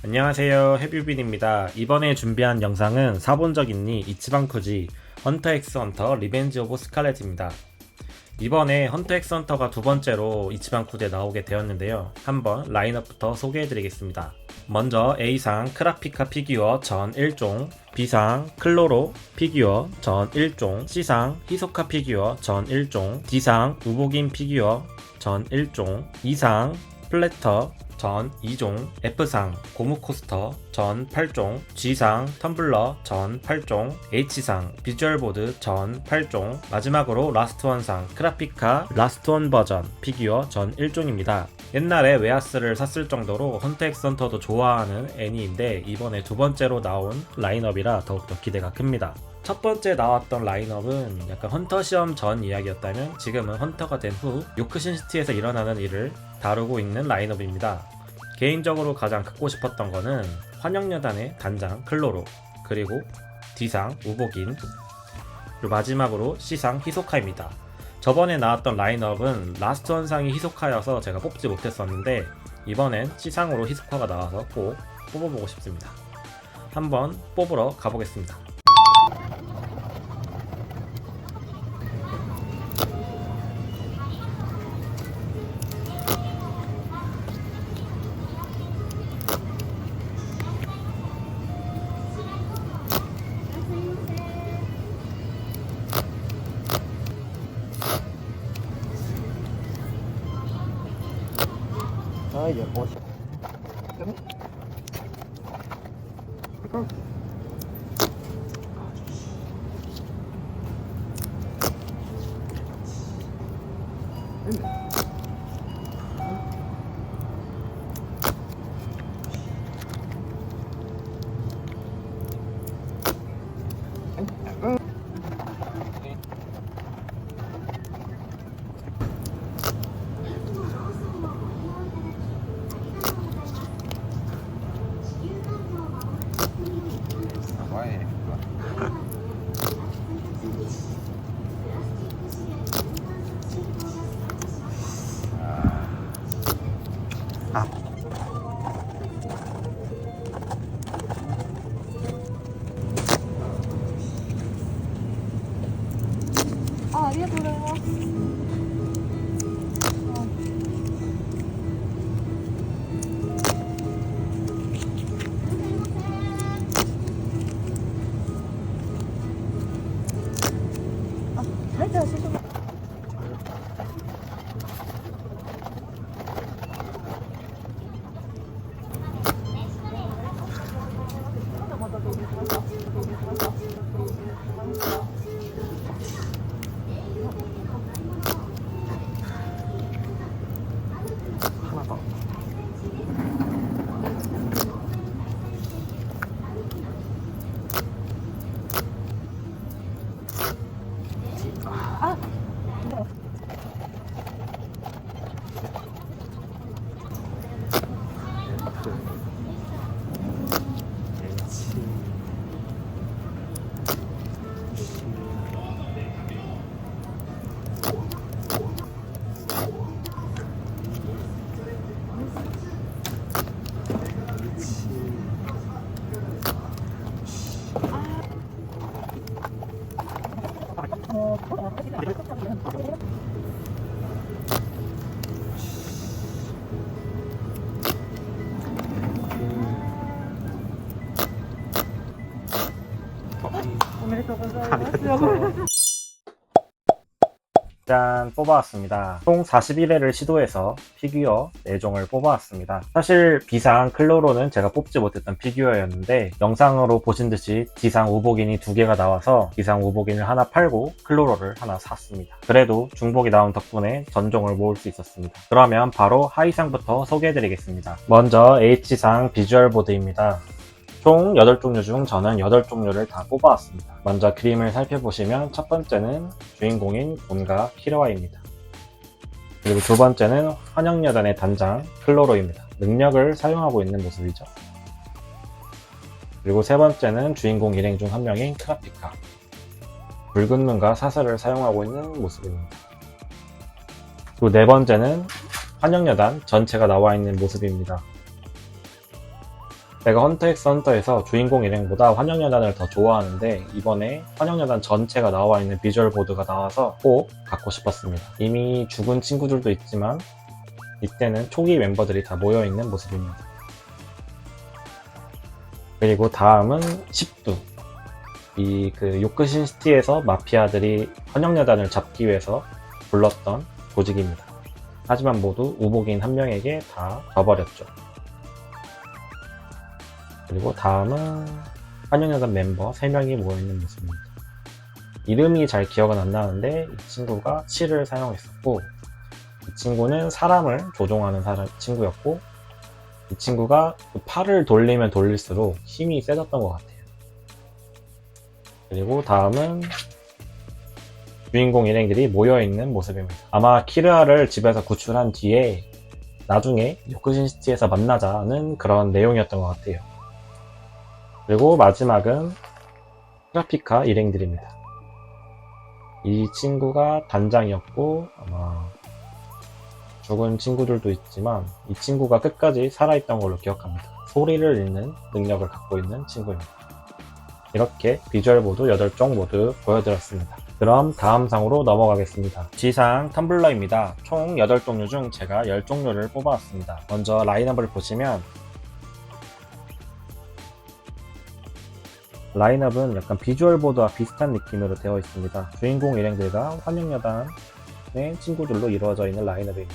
안녕하세요, 해뷰빈입니다. 이번에 준비한 영상은 사본 적 있니 이치방쿠지 헌터 x 헌터 리벤지 오브 스칼렛입니다. 이번에 헌터 x 헌터가 두 번째로 이치방쿠지에 나오게 되었는데요. 한번 라인업부터 소개해드리겠습니다. 먼저 A상 크라피카 피규어 전 1종, B상 클로로 피규어 전 1종, C상 히소카 피규어 전 1종, D상 우보긴 피규어 전 1종, E상 플래터 전 2종, F상 고무코스터 전 8종, G상 텀블러 전 8종, H상 비주얼보드 전 8종, 마지막으로 라스트원상 크라피카 라스트원 버전 피규어 전 1종입니다. 옛날에 웨하스를 샀을 정도로 헌터 x 헌터도 좋아하는 애니인데 이번에 두 번째로 나온 라인업이라 더욱더 기대가 큽니다. 첫 번째 나왔던 라인업은 약간 헌터 시험 전 이야기였다면 지금은 헌터가 된 후 요크신시티에서 일어나는 일을 다루고 있는 라인업입니다. 개인적으로 가장 갖고 싶었던 거는 환영여단의 단장 클로로, 그리고 D상 우보긴, 그리고 마지막으로 C상 히소카입니다. 저번에 나왔던 라인업은 라스트 원상이 히소카여서 제가 뽑지 못했었는데 이번엔 C상으로 히소카가 나와서 꼭 뽑아보고 싶습니다. 한번 뽑으러 가보겠습니다. 아, 예, 멋있. 아, ありがとうございます。 はい、じゃあ、少々。하나 더. 아, 네. 짠, 뽑아왔습니다. 총 41회를 시도해서 피규어 4종을 뽑아왔습니다. 사실 B상 클로로는 제가 뽑지 못했던 피규어였는데 영상으로 보신 듯이 D상 우보긴이 2개가 나와서 D상 우보긴을 하나 팔고 클로로를 하나 샀습니다. 그래도 중복이 나온 덕분에 전종을 모을 수 있었습니다. 그러면 바로 하이상부터 소개해드리겠습니다. 먼저 H상 비주얼 보드입니다. 총 8종류 중 저는 8종류를 다 뽑아왔습니다. 먼저 그림을 살펴보시면 첫 번째는 주인공인 곤가 키르와입니다. 그리고 두 번째는 환영여단의 단장 클로로입니다. 능력을 사용하고 있는 모습이죠. 그리고 세 번째는 주인공 일행 중 한 명인 크라피카. 붉은 눈과 사슬을 사용하고 있는 모습입니다. 그리고 네 번째는 환영여단 전체가 나와 있는 모습입니다. 제가 헌터 x 헌터에서 주인공 일행보다 환영여단을 더 좋아하는데 이번에 환영여단 전체가 나와 있는 비주얼 보드가 나와서 꼭 갖고 싶었습니다. 이미 죽은 친구들도 있지만 이때는 초기 멤버들이 다 모여있는 모습입니다. 그리고 다음은 10두. 이 요크신 시티에서 마피아들이 환영여단을 잡기 위해서 불렀던 조직입니다. 하지만 모두 우복인 한 명에게 다 져버렸죠. 그리고 다음은 환영여단 member 3명이 모여있는 모습입니다. 이름이 잘 기억은 안 나는데 이 친구가 치를 사용했었고 이 친구는 사람을 조종하는 친구였고 이 친구가 팔을 돌리면 돌릴수록 힘이 세졌던 것 같아요. 그리고 다음은 주인공 일행들이 모여있는 모습입니다. 아마 키르아를 집에서 구출한 뒤에 나중에 요크신 시티에서 만나자는 그런 내용이었던 것 같아요. 그리고 마지막은 트라피카 일행들입니다. 이 친구가 단장이었고 아마 죽은 친구들도 있지만 이 친구가 끝까지 살아있던 걸로 기억합니다. 소리를 읽는 능력을 갖고 있는 친구입니다. 이렇게 비주얼 보드 8종 모두 보여드렸습니다. 그럼 다음 상으로 넘어가겠습니다. G상 텀블러입니다. 총 8종류 중 제가 10종류를 뽑아왔습니다. 먼저 라인업을 보시면 라인업은 약간 비주얼 보드와 비슷한 느낌으로 되어 있습니다. 주인공 일행들과 환영여단의 친구들로 이루어져 있는 라인업입니다.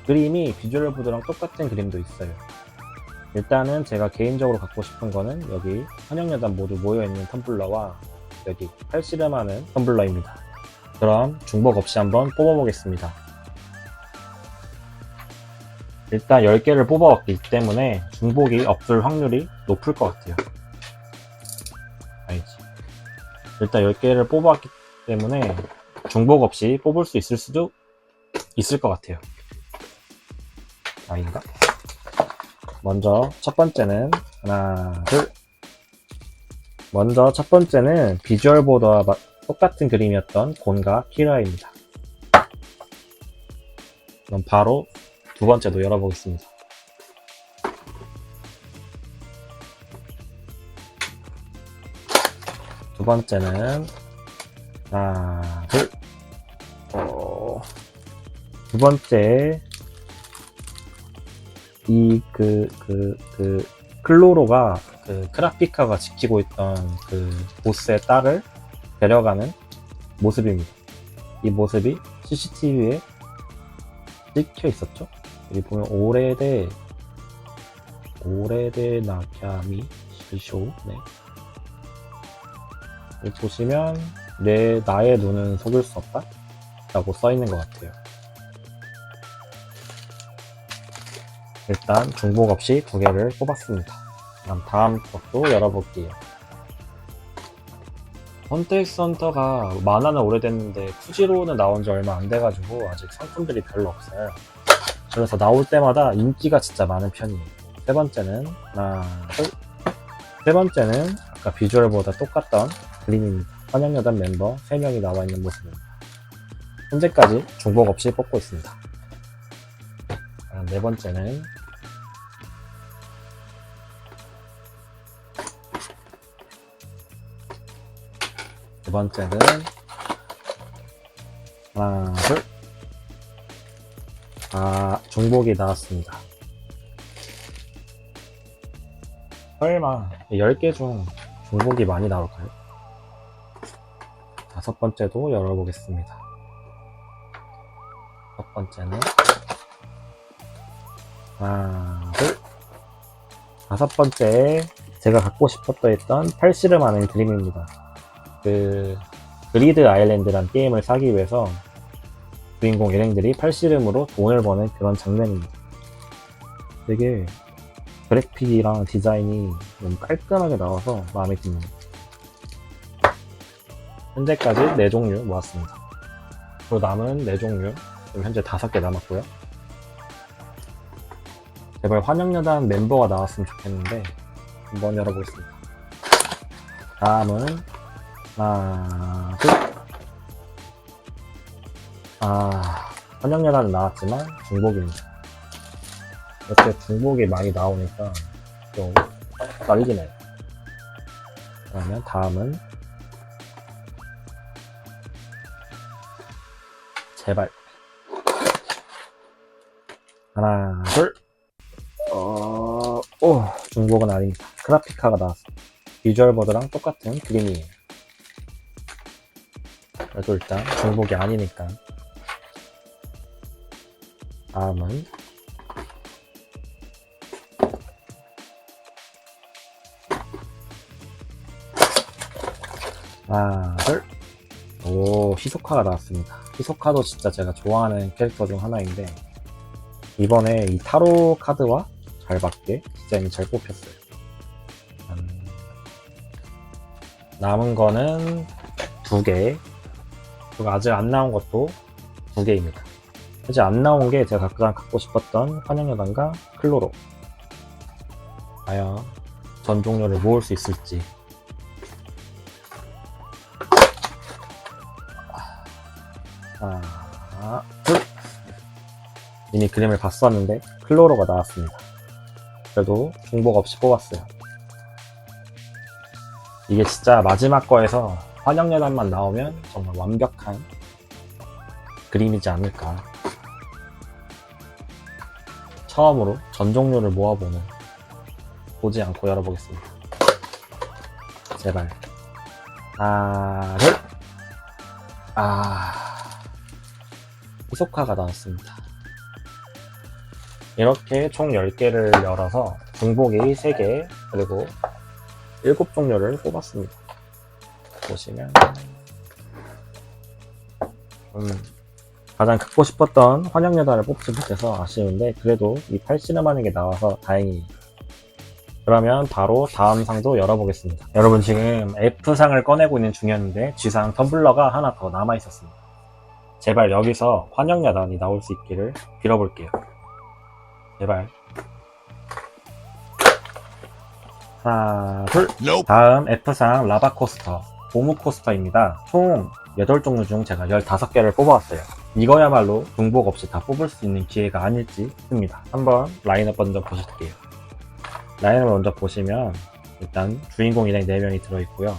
그림이 비주얼 보드랑 똑같은 그림도 있어요. 일단은 제가 개인적으로 갖고 싶은 거는 여기 환영여단 모두 모여있는 텀블러와 여기 팔씨름하는 텀블러입니다. 그럼 중복 없이 한번 뽑아보겠습니다. 일단 10개를 뽑아왔기 때문에 중복이 없을 확률이 높을 것 같아요. 아니지. 일단 10개를 뽑아왔기 때문에 중복 없이 뽑을 수 있을 수도 있을 것 같아요. 아닌가? 먼저 첫 번째는 먼저 첫 번째는 비주얼 보드와 똑같은 그림이었던 곤과 키라입니다. 그럼 바로 두 번째도 열어보겠습니다. 두 번째는 두 번째 이 클로로가 크라피카가 지키고 있던 보스의 딸을 데려가는 모습입니다. 이 모습이 CCTV에 찍혀 있었죠. 여기 보면 오래돼 나캬미 시쇼. 네. 여기 보시면 나의 눈은 속일 수 없다 라고 써 있는 것 같아요. 일단 중복 없이 2개를 뽑았습니다. 그럼 다음 것도 열어볼게요. 헌터 x 헌터가 만화는 오래됐는데 쿠지로는 나온 지 얼마 안 돼가지고 아직 상품들이 별로 없어요. 그래서 나올 때마다 인기가 진짜 많은 편이에요. 세 번째는 아까 비주얼보다 똑같던 그림입니다. 환영여단 멤버 3명이 나와 있는 모습입니다. 현재까지 중복 없이 뽑고 있습니다. 네 번째는 중복이 나왔습니다. 설마 10개 중 중복이 많이 나올까요? 다섯 번째도 열어보겠습니다. 첫 번째는 다섯 번째 제가 갖고 싶었던 했던 팔씨름하는 그림입니다. 그리드 아일랜드란 게임을 사기 위해서 주인공 일행들이 팔씨름으로 돈을 버는 그런 장면입니다. 되게 그래픽이랑 디자인이 너무 깔끔하게 나와서 마음에 듭니다. 현재까지 4종류 모았습니다. 그리고 남은 4종류 지금 현재 5개 남았고요. 제발 환영여단 멤버가 나왔으면 좋겠는데 한번 열어보겠습니다. 다음은 환영여단은 나왔지만 중복입니다. 이렇게 중복이 많이 나오니까 또 떨리네. 그러면 다음은 제발 하나 둘 중복은 아닙니다. 크라피카가 나왔습니다. 비주얼 보드랑 똑같은 그림이에요. 그래도 일단 중복이 아니니까. 다음은 하나 둘 히소카가 나왔습니다. 히소카도 진짜 제가 좋아하는 캐릭터 중 하나인데 이번에 이 타로 카드와 잘 맞게 디자인이 잘 뽑혔어요. 남은 거는 2개. 그리고 아직 안 나온 것도 2개입니다. 아직 안 나온 게 제가 가장 갖고 싶었던 환영여단과 클로로. 과연 전 종료를 모을 수 있을지. 하나, 둘. 이미 그림을 봤었는데 클로로가 나왔습니다. 그래도 중복 없이 뽑았어요. 이게 진짜 마지막 거에서 환영여단만 나오면 정말 완벽한 그림이지 않을까. 처음으로 전 종류를 모아보는, 보지 않고 열어보겠습니다. 제발. 하나, 둘. 히소카가 나왔습니다. 이렇게 총 10개를 열어서 중복이 3개, 그리고 7종류를 뽑았습니다. 보시면 가장 갖고 싶었던 환영여단을 뽑지 못해서 아쉬운데 그래도 이 8시름하는 게 나와서 다행이에요. 그러면 바로 다음 상도 열어보겠습니다. 여러분 지금 F상을 꺼내고 있는 중이었는데 G상 텀블러가 하나 더 남아있었습니다. 제발 여기서 환영여단이 나올 수 있기를 빌어볼게요. 제발. 하나, 둘. 다음 F상 라바코스터, 고무코스터입니다. 총 8종류 중 제가 15개를 뽑아왔어요. 이거야말로 중복 없이 다 뽑을 수 있는 기회가 아닐지 싶습니다. 한번 라인업 먼저 보실게요. 라인업을 먼저 보시면 일단 주인공 일행 4명이 들어있고요.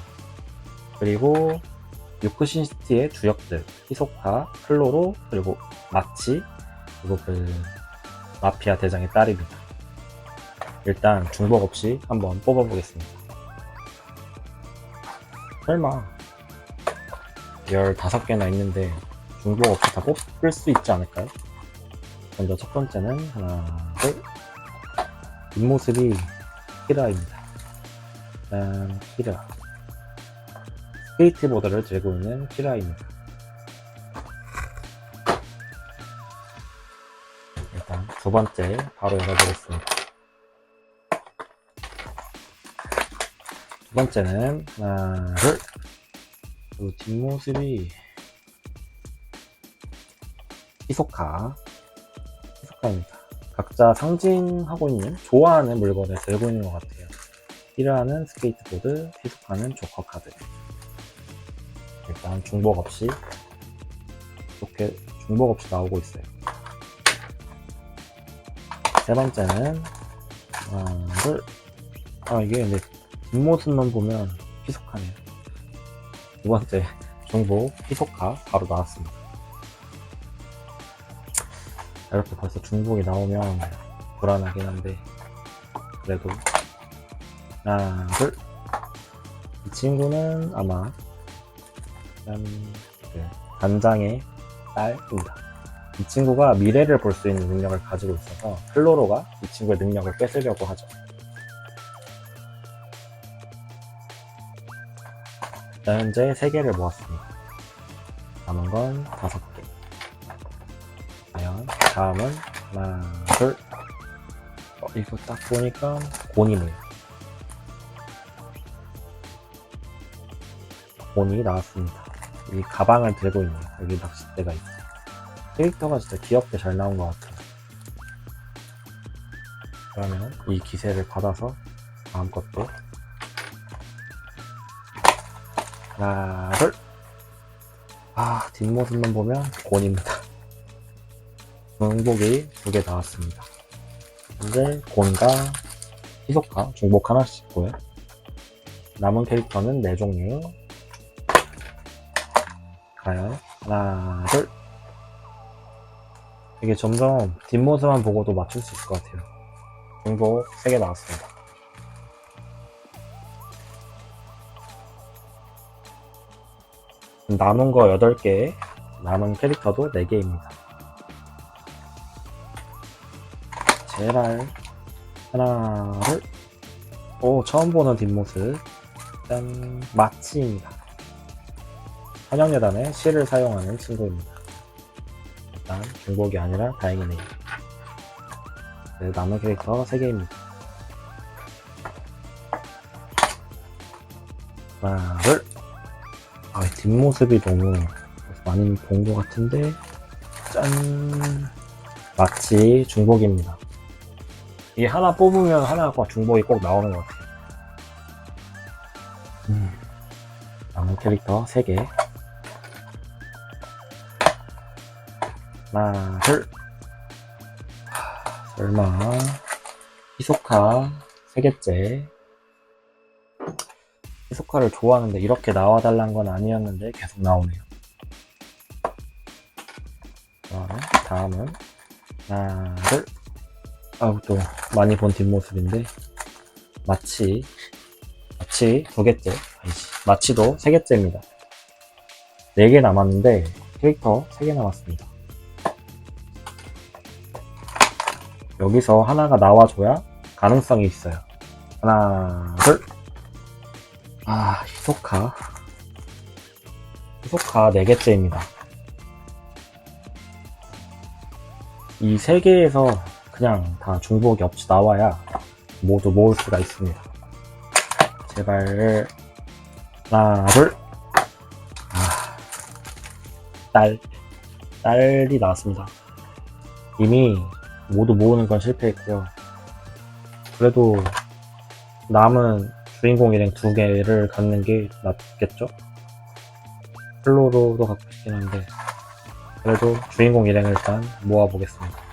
그리고 유크신시티의 주역들 히소카, 클로로, 그리고 마치, 그리고 마피아 대장의 딸입니다. 일단 중복 없이 한번 뽑아보겠습니다. 설마 15개나 있는데 중복 없이 다 뽑을 수 있지 않을까요? 먼저 첫 번째는 하나, 둘. 뒷모습이 키라입니다. 키라. 스케이트보드를 들고 있는 키라입니다. 일단 두 번째 바로 열어보겠습니다. 두 번째는 하나, 둘. 그리고 뒷모습이 히소카입니다. 각자 상징하고 있는, 좋아하는 물건을 들고 있는 것 같아요. 키라는 스케이트보드, 히소카는 조커 카드. 일단 중복 없이 이렇게 중복 없이 나오고 있어요. 세 번째는 하나, 둘. 이게 근데 뒷모습만 보면 히소카네요. 두 번째 중복 히소카 바로 나왔습니다. 이렇게 벌써 중복이 나오면 불안하긴 한데 그래도 하나, 둘. 이 친구는 아마 단장의 딸입니다. 이 친구가 미래를 볼 수 있는 능력을 가지고 있어서 클로로가 이 친구의 능력을 뺏으려고 하죠. 일단 현재 3개를 모았습니다. 남은 건 5개. 과연 다음은 하나, 둘. 이거 딱 보니까 곤이네요. 곤이 나왔습니다. 이 가방을 들고 있네요. 여기 낚싯대가 있어요. 캐릭터가 진짜 귀엽게 잘 나온 것 같아요. 그러면 이 기세를 받아서 다음 것도 하나, 둘. 뒷모습만 보면 곤입니다. 중복이 2개 나왔습니다. 이제 곤과 희소카 중복 하나씩 있고요. 남은 캐릭터는 4종류. 과연 하나, 둘. 이게 점점 뒷모습만 보고도 맞출 수 있을 것 같아요. 중복 3개 나왔습니다. 남은 거 8개, 남은 캐릭터도 4개입니다. 제발 하나, 둘. 오, 처음 보는 뒷모습. 짠, 마치입니다. 환영여단에 실을 사용하는 친구입니다. 일단 중복이 아니라 다행이네요. 네, 남은 캐릭터 3개입니다. 하나, 둘. 아, 뒷모습이 너무 많이 본 것 같은데, 짠. 마치 중복입니다. 이게 하나 뽑으면 하나가 중복이 꼭 나오는 것 같아요. 남은 캐릭터 3개. 하나, 둘. 설마. 희소카 3개째. 희소카를 좋아하는데 이렇게 나와달란 건 아니었는데 계속 나오네요. 다음은 하나, 둘. 아우, 또 많이 본 뒷모습인데 마치 2개째. 아니지, 마치도 3개째입니다. 4개 남았는데 캐릭터 3개 남았습니다. 여기서 하나가 나와줘야 가능성이 있어요. 하나, 둘. 아, 희소카 4개째입니다. 이 3개에서 그냥 다 중복이 없이 나와야 모두 모을 수가 있습니다. 제발. 하나, 둘. 아, 딸이 나왔습니다. 이미 모두 모으는 건 실패했고요. 그래도 남은 주인공 일행 2개를 갖는 게 낫겠죠? 플로로도 갖고 싶긴 한데, 그래도 주인공 일행을 일단 모아보겠습니다.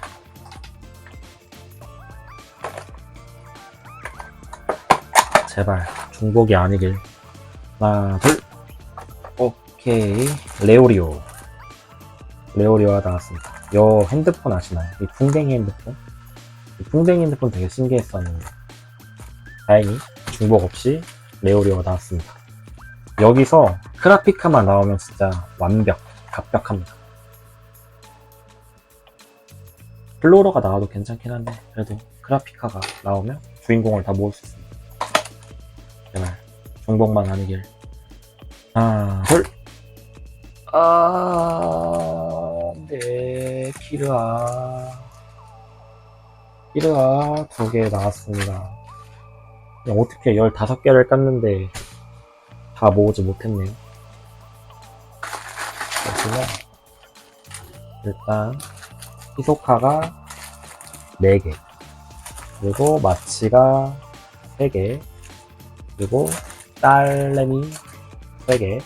제발 중복이 아니길. 하나, 둘. 오케이. 레오리오가 나왔습니다. 요 핸드폰 아시나요? 이 풍뎅이 핸드폰? 이 풍뎅이 핸드폰 되게 신기했었는데 다행히 중복 없이 레오리오가 나왔습니다. 여기서 크라피카만 나오면 진짜 갑벽합니다. 플로로가 나와도 괜찮긴 한데 그래도 크라피카가 나오면 주인공을 다 모을 수 있습니다. 제발 중복만 아니길. 하나, 둘. 네, 키르아 2개 나왔습니다. 그냥 어떻게 15개를 깠는데 다 모으지 못했네요. 그래서 일단 희소카가 4개, 그리고 마치가 3개, 그리고 딸레미 3개,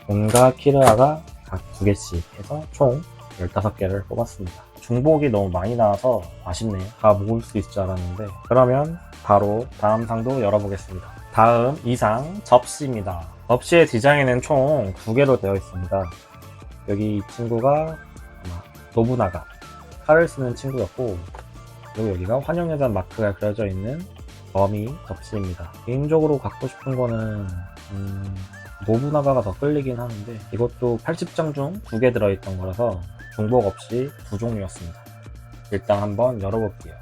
본과 키르아가 각 2개씩 해서 총 15개를 뽑았습니다. 중복이 너무 많이 나와서 아쉽네요. 다 모을 수 있을 줄 알았는데. 그러면 바로 다음 상도 열어보겠습니다. 다음 2상 접시입니다. 접시의 디자인은 총 2개로 되어 있습니다. 여기 이 친구가 노부나가 칼을 쓰는 친구였고, 그리고 여기가 환영여단 마크가 그려져 있는 거미 접시입니다. 개인적으로 갖고 싶은 거는 노부나가가 더 끌리긴 하는데, 이것도 80장 중 2개 들어있던 거라서 중복 없이 2종류였습니다. 일단 한번 열어볼게요.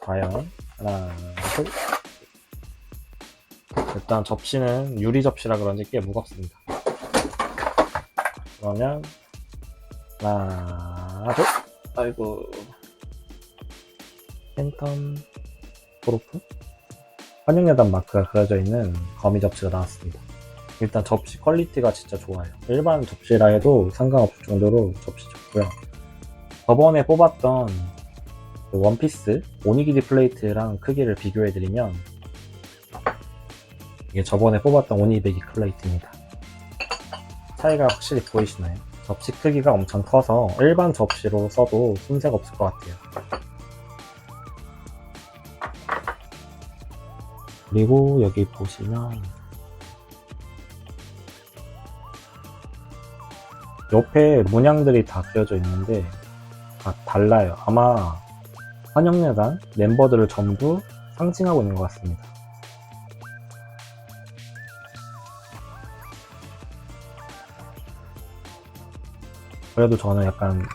과연 하나, 둘. 일단 접시는 유리 접시라 그런지 꽤 무겁습니다. 그러면 하나, 둘. 아이고, 팬텀 프로프? 환영여단 마크가 그려져 있는 거미 접시가 나왔습니다. 일단 접시 퀄리티가 진짜 좋아요. 일반 접시라 해도 상관없을 정도로 접시 좋고요. 저번에 뽑았던 그 원피스 오니기리 플레이트랑 크기를 비교해드리면 이게 저번에 뽑았던 오니베기 플레이트입니다. 차이가 확실히 보이시나요? 접시 크기가 엄청 커서 일반 접시로 써도 손색 없을 것 같아요. 그리고 여기 보시면 옆에 문양들이 다 그려져 있는데 다 달라요. 아마 환영예단 멤버들을 전부 상징하고 있는 것 같습니다. 그래도 저는 약간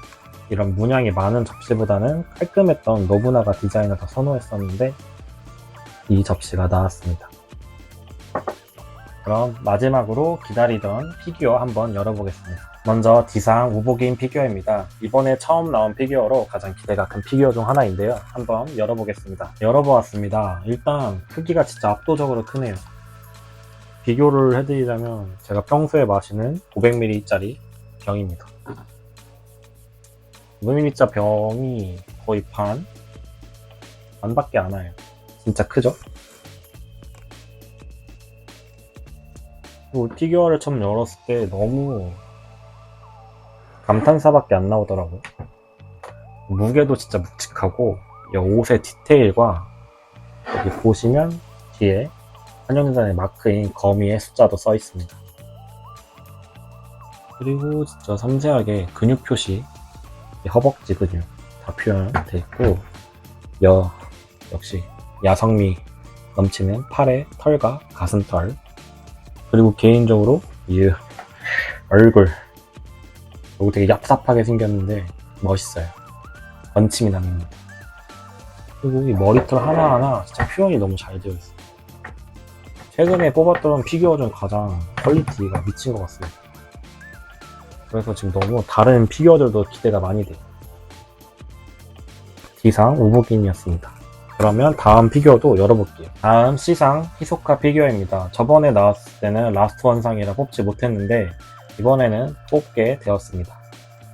이런 문양이 많은 접시보다는 깔끔했던 노부나가 디자인을 더 선호했었는데 이 접시가 나왔습니다. 그럼 마지막으로 기다리던 피규어 한번 열어보겠습니다. 먼저 디상 우보긴 피규어입니다. 이번에 처음 나온 피규어로 가장 기대가 큰 피규어 중 하나인데요. 한번 열어보겠습니다. 열어보았습니다. 일단 크기가 진짜 압도적으로 크네요. 비교를 해드리자면 제가 평소에 마시는 500ml짜리 병입니다. 500ml짜 병이 거의 반밖에 안 와요. 진짜 크죠? 그리고 피규어를 처음 열었을 때 너무 감탄사밖에 안 나오더라고요. 무게도 진짜 묵직하고 이 옷의 디테일과 여기 보시면 뒤에 한영단의 마크인 거미의 숫자도 써 있습니다. 그리고 진짜 섬세하게 근육 표시, 허벅지 근육 다 표현되어 있고 역시 야성미 넘치는 팔의 털과 가슴털, 그리고 개인적으로 이 얼굴 이거 되게 얍삽하게 생겼는데 멋있어요. 번침이 납니다. 그리고 이 머리털 하나하나 진짜 표현이 너무 잘 되어 있어요. 최근에 뽑았던 피규어 중 가장 퀄리티가 미친 것 같습니다. 그래서 지금 너무 다른 피규어들도 기대가 많이 돼요. D상 우보긴이었습니다. 그러면 다음 피규어도 열어볼게요. 다음 C상 히소카 피규어입니다. 저번에 나왔을 때는 라스트 원상이라 뽑지 못했는데 이번에는 뽑게 되었습니다.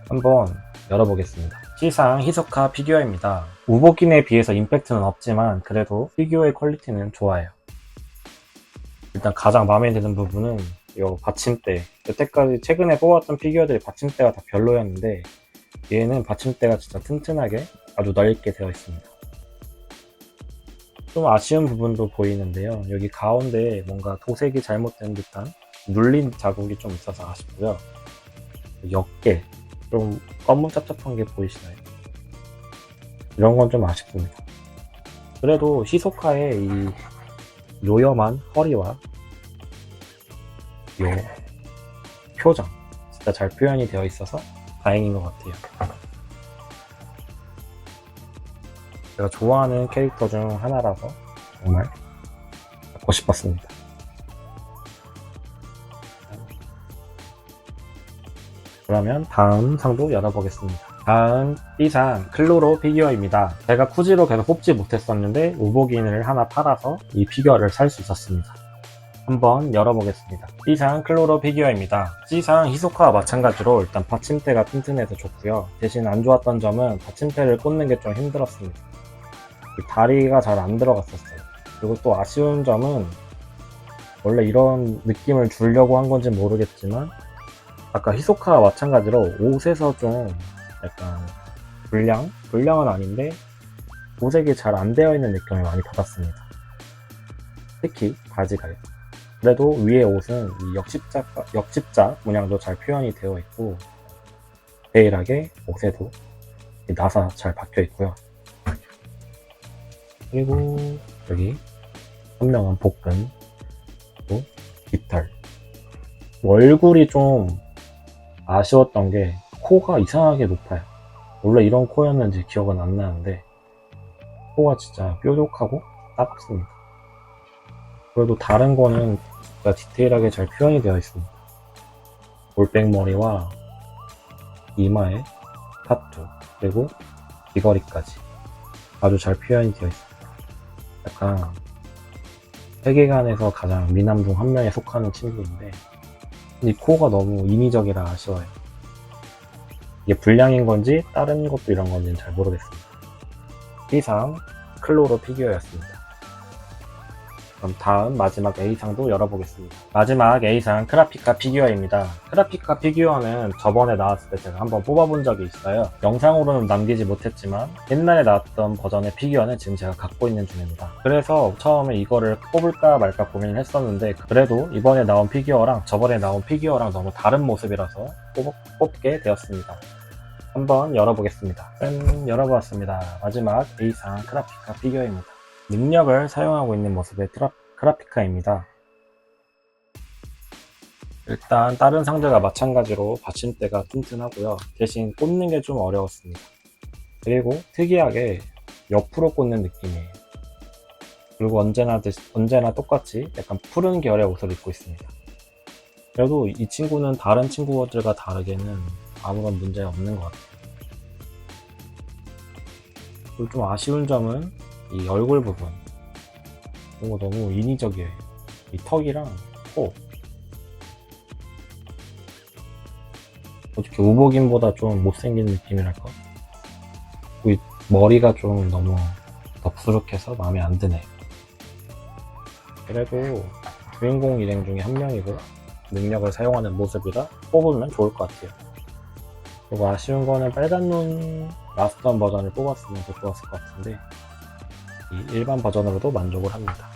한번 열어보겠습니다. C상 히소카 피규어입니다. 우보긴에 비해서 임팩트는 없지만 그래도 피규어의 퀄리티는 좋아요. 일단 가장 마음에 드는 부분은 이 받침대. 여태까지 최근에 뽑았던 피규어들이 받침대가 다 별로였는데 얘는 받침대가 진짜 튼튼하게 아주 넓게 되어 있습니다. 좀 아쉬운 부분도 보이는데요. 여기 가운데 뭔가 도색이 잘못된 듯한 눌린 자국이 좀 있어서 아쉽고요. 옆에 좀 검은 짭짭한 게 보이시나요? 이런 건 좀 아쉽습니다. 그래도 히소카의 이 요염한 허리와 요 표정 진짜 잘 표현이 되어 있어서 다행인 것 같아요. 제가 좋아하는 캐릭터 중 하나라서 정말 갖고 싶었습니다. 그러면 다음 상도 열어보겠습니다. 다음 B상 클로로 피규어입니다. 제가 쿠지로 계속 뽑지 못했었는데 우보긴을 하나 팔아서 이 피규어를 살 수 있었습니다. 한번 열어보겠습니다. B상 클로로 피규어입니다. C상 히소카와 마찬가지로 일단 받침대가 튼튼해서 좋고요. 대신 안 좋았던 점은 받침대를 꽂는 게 좀 힘들었습니다. 다리가 잘 안 들어갔었어요. 그리고 또 아쉬운 점은 원래 이런 느낌을 주려고 한 건지 모르겠지만 아까 히소카와 마찬가지로 옷에서 좀 약간 불량은 아닌데 도색이 잘 안 되어 있는 느낌을 많이 받았습니다. 특히 바지가요. 그래도 위에 옷은 이 역십자 문양도 잘 표현이 되어 있고 디테일하게 옷에도 나사 잘 박혀 있고요. 그리고 여기 선명한 복근, 그리고 깃털. 얼굴이 좀 아쉬웠던 게 코가 이상하게 높아요. 원래 이런 코였는지 기억은 안 나는데 코가 진짜 뾰족하고 따갑습니다. 그래도 다른 거는 진짜 디테일하게 잘 표현이 되어 있습니다. 올백머리와 이마에 타투, 그리고 귀걸이까지 아주 잘 표현이 되어 있습니다. 약간 세계관에서 가장 미남 중 한 명에 속하는 친구인데 이 코가 너무 인위적이라 아쉬워요. 이게 불량인 건지 다른 것도 이런 건지는 잘 모르겠습니다. B상 클로로 피규어였습니다. 그럼 다음 마지막 A상도 열어보겠습니다. 마지막 A상 크라피카 피규어입니다. 크라피카 피규어는 저번에 나왔을 때 제가 한번 뽑아본 적이 있어요. 영상으로는 남기지 못했지만 옛날에 나왔던 버전의 피규어는 지금 제가 갖고 있는 중입니다. 그래서 처음에 이거를 뽑을까 말까 고민을 했었는데 그래도 이번에 나온 피규어랑 저번에 나온 피규어랑 너무 다른 모습이라서 뽑게 되었습니다. 한번 열어보겠습니다. 짠, 열어보았습니다. 마지막 A상 크라피카 피규어입니다. 능력을 사용하고 있는 모습의 크라피카입니다. 일단 다른 상자가 마찬가지로 받침대가 튼튼하고요. 대신 꽂는 게 좀 어려웠습니다. 그리고 특이하게 옆으로 꽂는 느낌이에요. 그리고 언제나 똑같이 약간 푸른 계열의 옷을 입고 있습니다. 그래도 이 친구는 다른 친구들과 다르게는 아무런 문제 없는 것 같아요. 그리고 좀 아쉬운 점은 이 얼굴 부분. 이거 너무 인위적이에요. 이 턱이랑 코. 어떻게 우복인보다 좀 못생긴 느낌이랄까? 그리고 이 머리가 좀 너무 덥수룩해서 마음에 안 드네요. 그래도 주인공 일행 중에 한 명이고 능력을 사용하는 모습이라 뽑으면 좋을 것 같아요. 그리고 아쉬운 거는 빨간 눈 라스트원 버전을 뽑았으면 더 좋았을 것 같은데 이 일반 버전으로도 만족을 합니다.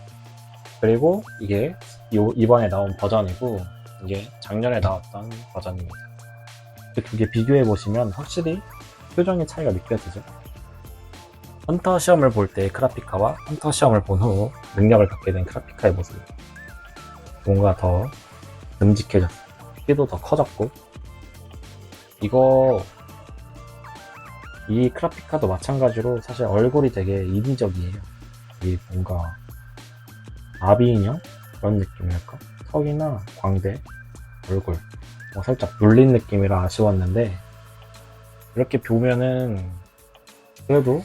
그리고 이게 이번에 나온 버전이고 이게 작년에 나왔던 버전입니다. 그 두 개 비교해 보시면 확실히 표정의 차이가 느껴지죠. 헌터 시험을 볼 때의 크라피카와 헌터 시험을 본 후 능력을 갖게 된 크라피카의 모습입니다. 뭔가 더 듬직해졌어요. 키도 더 커졌고 이 크라피카도 마찬가지로 사실 얼굴이 되게 인위적이에요. 이 뭔가 아비 인형? 그런 느낌이랄까? 턱이나 광대, 얼굴 살짝 눌린 느낌이라 아쉬웠는데 이렇게 보면은 그래도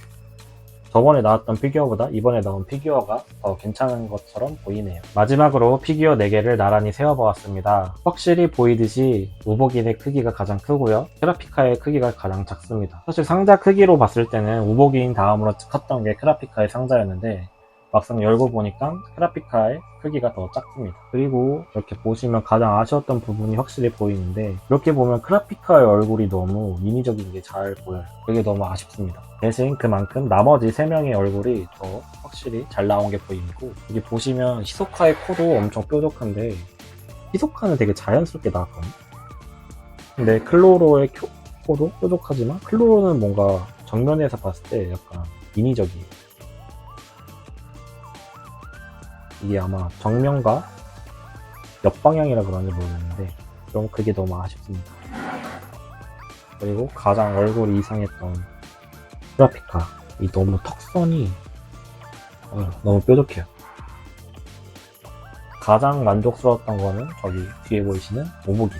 저번에 나왔던 피규어보다 이번에 나온 피규어가 더 괜찮은 것처럼 보이네요. 마지막으로 피규어 4개를 나란히 세워보았습니다. 확실히 보이듯이 우복인의 크기가 가장 크고요. 크라피카의 크기가 가장 작습니다. 사실 상자 크기로 봤을 때는 우복인 다음으로 컸던 게 크라피카의 상자였는데 막상 열고 보니까 크라피카의 크기가 더 작습니다. 그리고 이렇게 보시면 가장 아쉬웠던 부분이 확실히 보이는데 이렇게 보면 크라피카의 얼굴이 너무 인위적인 게 잘 보여요. 그게 너무 아쉽습니다. 대신 그만큼 나머지 3명의 얼굴이 더 확실히 잘 나온 게 보이고 여기 보시면 히소카의 코도 엄청 뾰족한데 히소카는 되게 자연스럽게 나왔거든요. 근데 클로로의 코도 뾰족하지만 클로로는 뭔가 정면에서 봤을 때 약간 인위적이에요. 이게 아마 정면과 옆방향이라 그런지 모르겠는데 좀 그게 너무 아쉽습니다. 그리고 가장 얼굴이 이상했던 크라피카 이 너무 턱선이 너무 뾰족해요. 가장 만족스러웠던 거는 저기 뒤에 보이시는 오보기.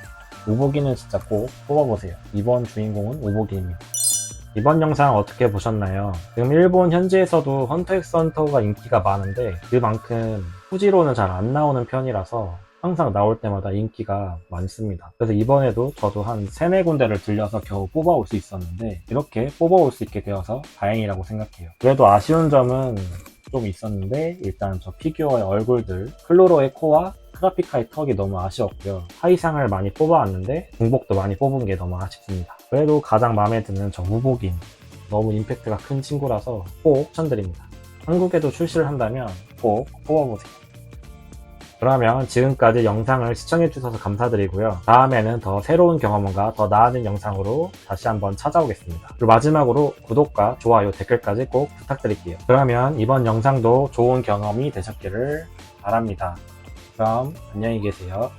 오보기는 진짜 꼭 뽑아보세요. 이번 주인공은 오보기입니다. 이번 영상 어떻게 보셨나요? 지금 일본 현지에서도 헌터 x 헌터가 인기가 많은데 그만큼 후지로는 잘 안 나오는 편이라서 항상 나올 때마다 인기가 많습니다. 그래서 이번에도 저도 한 3-4군데를 들려서 겨우 뽑아올 수 있었는데 이렇게 뽑아올 수 있게 되어서 다행이라고 생각해요. 그래도 아쉬운 점은 좀 있었는데 일단 저 피규어의 얼굴들 클로로의 코와 크라피카의 턱이 너무 아쉬웠고요. 하이상을 많이 뽑아왔는데 중복도 많이 뽑은 게 너무 아쉽습니다. 그래도 가장 마음에 드는 저 우복인 너무 임팩트가 큰 친구라서 꼭 추천드립니다. 한국에도 출시를 한다면 꼭 뽑아보세요. 그러면 지금까지 영상을 시청해주셔서 감사드리고요. 다음에는 더 새로운 경험과 더 나아진 영상으로 다시 한번 찾아오겠습니다. 그리고 마지막으로 구독과 좋아요, 댓글까지 꼭 부탁드릴게요. 그러면 이번 영상도 좋은 경험이 되셨기를 바랍니다. 그럼 안녕히 계세요.